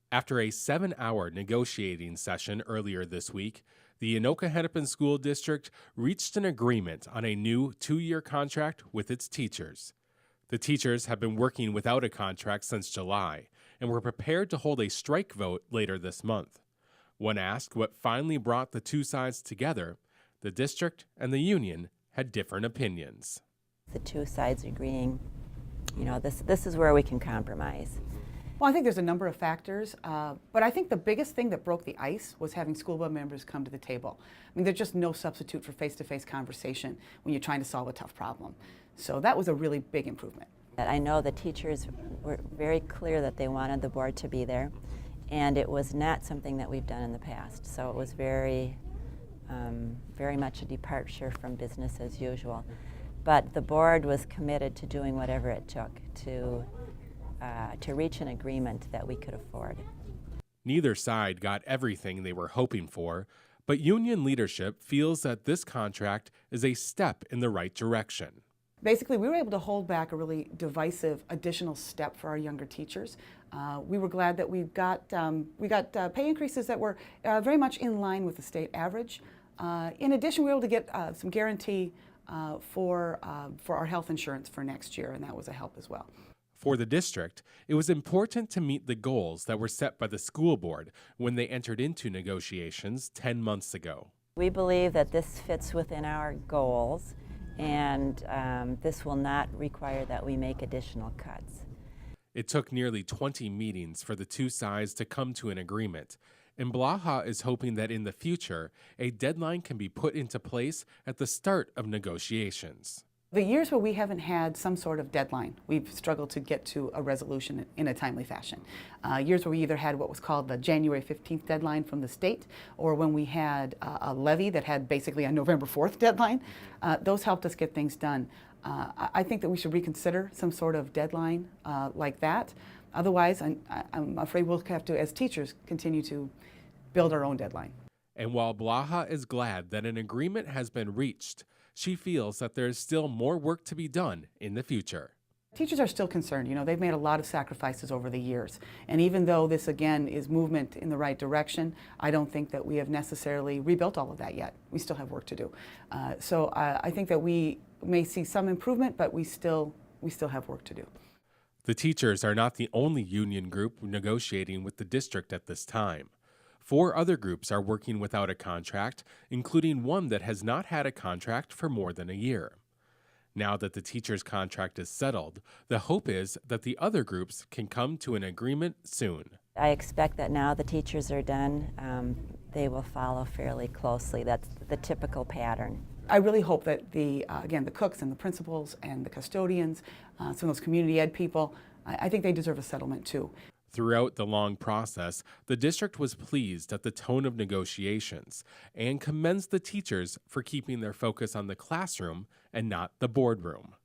After a 7-hour negotiating session earlier this week, the Anoka-Hennepin School District reached an agreement on a new 2-year contract with its teachers. The teachers have been working without a contract since July and were prepared to hold a strike vote later this month. When asked what finally brought the two sides together, the district and the union had different opinions. The two sides agreeing, this is where we can compromise. Well, I think there's a number of factors, but I think the biggest thing that broke the ice was having school board members come to the table. I mean, there's just no substitute for face-to-face conversation when you're trying to solve a tough problem. So that was a really big improvement. I know the teachers were very clear that they wanted the board to be there, and it was not something that we've done in the past. So it was very much a departure from business as usual. But the board was committed to doing whatever it took to reach an agreement that we could afford. Neither side got everything they were hoping for, but union leadership feels that this contract is a step in the right direction. Basically, we were able to hold back a really divisive additional step for our younger teachers. We were glad that we got pay increases that were very much in line with the state average. In addition, we were able to get some guarantee for our health insurance for next year, and that was a help as well. For the district, it was important to meet the goals that were set by the school board when they entered into negotiations 10 months ago. We believe that this fits within our goals, and this will not require that we make additional cuts. It took nearly 20 meetings for the two sides to come to an agreement, and Blaha is hoping that in the future, a deadline can be put into place at the start of negotiations. The years where we haven't had some sort of deadline, we've struggled to get to a resolution in a timely fashion. Years where we either had what was called the January 15th deadline from the state, or when we had a levy that had basically a November 4th deadline, those helped us get things done. I think that we should reconsider some sort of deadline like that. Otherwise, I'm afraid we'll have to, as teachers, continue to build our own deadline. And while Blaha is glad that an agreement has been reached, she feels that there is still more work to be done in the future. Teachers are still concerned. They've made a lot of sacrifices over the years. And even though this, again, is movement in the right direction, I don't think that we have necessarily rebuilt all of that yet. We still have work to do. So I think that we may see some improvement, but we still have work to do. The teachers are not the only union group negotiating with the district at this time. 4 other groups are working without a contract, including one that has not had a contract for more than a year. Now that the teachers' contract is settled, the hope is that the other groups can come to an agreement soon. I expect that now the teachers are done, they will follow fairly closely. That's the typical pattern. I really hope that again, the cooks and the principals and the custodians, some of those community ed people, I think they deserve a settlement too. Throughout the long process, the district was pleased at the tone of negotiations and commends the teachers for keeping their focus on the classroom and not the boardroom.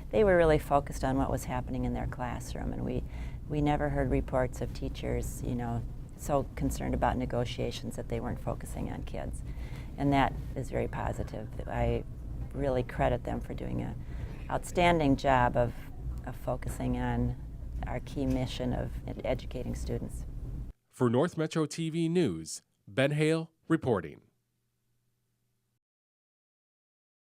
They were really focused on what was happening in their classroom, and we never heard reports of teachers, so concerned about negotiations that they weren't focusing on kids. And that is very positive. I really credit them for doing an outstanding job of focusing on our key mission of educating students. For North Metro TV News, Ben Hale reporting.